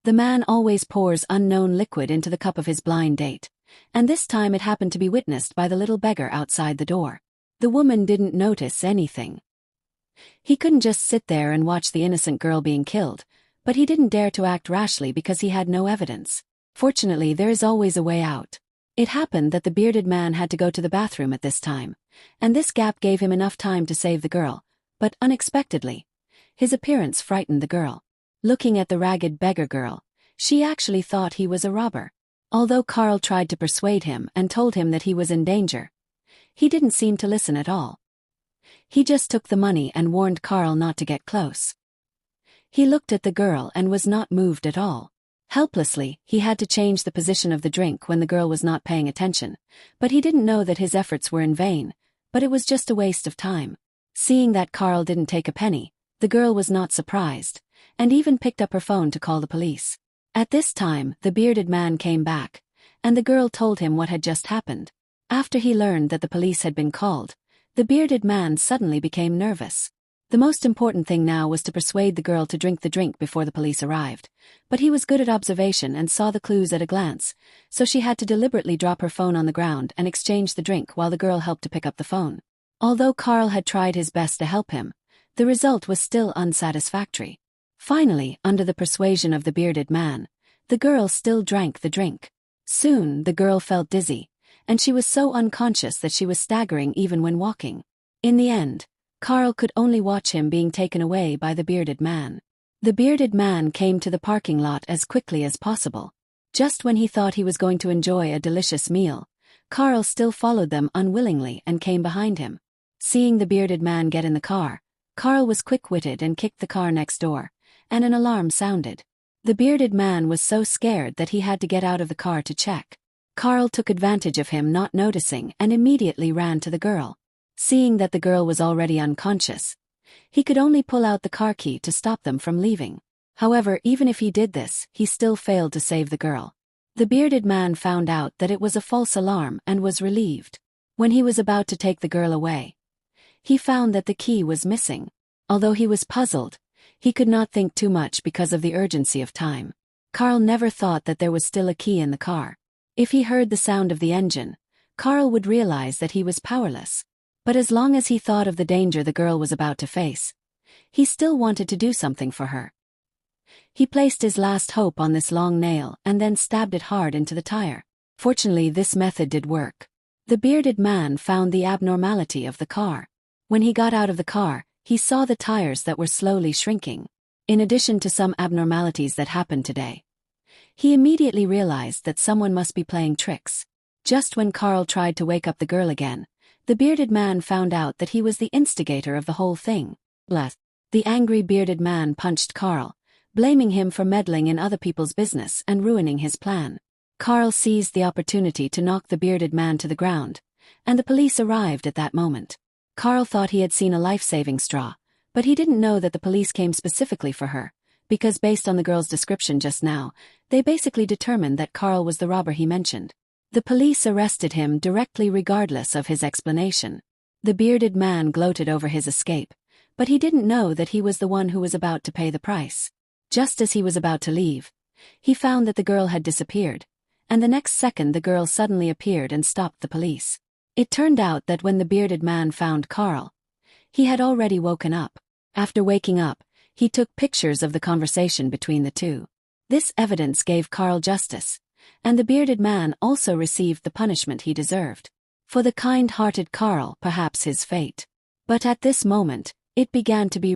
The man always pours unknown liquid into the cup of his blind date, and this time it happened to be witnessed by the little beggar outside the door. The woman didn't notice anything. He couldn't just sit there and watch the innocent girl being killed, but he didn't dare to act rashly because he had no evidence. Fortunately, there is always a way out. It happened that the bearded man had to go to the bathroom at this time, and this gap gave him enough time to save the girl, but unexpectedly, his appearance frightened the girl. Looking at the ragged beggar girl, she actually thought he was a robber. Although Carl tried to persuade him and told him that he was in danger, he didn't seem to listen at all. He just took the money and warned Carl not to get close. He looked at the girl and was not moved at all. Helplessly, he had to change the position of the drink when the girl was not paying attention, but he didn't know that his efforts were in vain, but it was just a waste of time. Seeing that Carl didn't take a penny, the girl was not surprised, and even picked up her phone to call the police. At this time, the bearded man came back, and the girl told him what had just happened. After he learned that the police had been called, the bearded man suddenly became nervous. The most important thing now was to persuade the girl to drink the drink before the police arrived, but he was good at observation and saw the clues at a glance, so she had to deliberately drop her phone on the ground and exchange the drink while the girl helped to pick up the phone. Although Carl had tried his best to help him, the result was still unsatisfactory. Finally, under the persuasion of the bearded man, the girl still drank the drink. Soon, the girl felt dizzy, and she was so unconscious that she was staggering even when walking. In the end, Carl could only watch him being taken away by the bearded man. The bearded man came to the parking lot as quickly as possible. Just when he thought he was going to enjoy a delicious meal, Carl still followed them unwillingly and came behind him. Seeing the bearded man get in the car, Carl was quick-witted and kicked the car next door, and an alarm sounded. The bearded man was so scared that he had to get out of the car to check. Carl took advantage of him not noticing and immediately ran to the girl. Seeing that the girl was already unconscious, he could only pull out the car key to stop them from leaving. However, even if he did this, he still failed to save the girl. The bearded man found out that it was a false alarm and was relieved. When he was about to take the girl away, he found that the key was missing. Although he was puzzled, he could not think too much because of the urgency of time. Carl never thought that there was still a key in the car. If he heard the sound of the engine, Carl would realize that he was powerless. But as long as he thought of the danger the girl was about to face, he still wanted to do something for her. He placed his last hope on this long nail and then stabbed it hard into the tire. Fortunately, this method did work. The bearded man found the abnormality of the car. When he got out of the car, he saw the tires that were slowly shrinking. In addition to some abnormalities that happened today, he immediately realized that someone must be playing tricks. Just when Carl tried to wake up the girl again, the bearded man found out that he was the instigator of the whole thing. The angry bearded man punched Carl, blaming him for meddling in other people's business and ruining his plan. Carl seized the opportunity to knock the bearded man to the ground, and the police arrived at that moment. Carl thought he had seen a life-saving straw, but he didn't know that the police came specifically for her, because based on the girl's description just now, they basically determined that Carl was the robber he mentioned. The police arrested him directly regardless of his explanation. The bearded man gloated over his escape, but he didn't know that he was the one who was about to pay the price. Just as he was about to leave, he found that the girl had disappeared, and the next second the girl suddenly appeared and stopped the police. It turned out that when the bearded man found Carl, he had already woken up. After waking up, he took pictures of the conversation between the two. This evidence gave Carl justice, and the bearded man also received the punishment he deserved. For the kind-hearted Carl, perhaps his fate. But at this moment, it began to be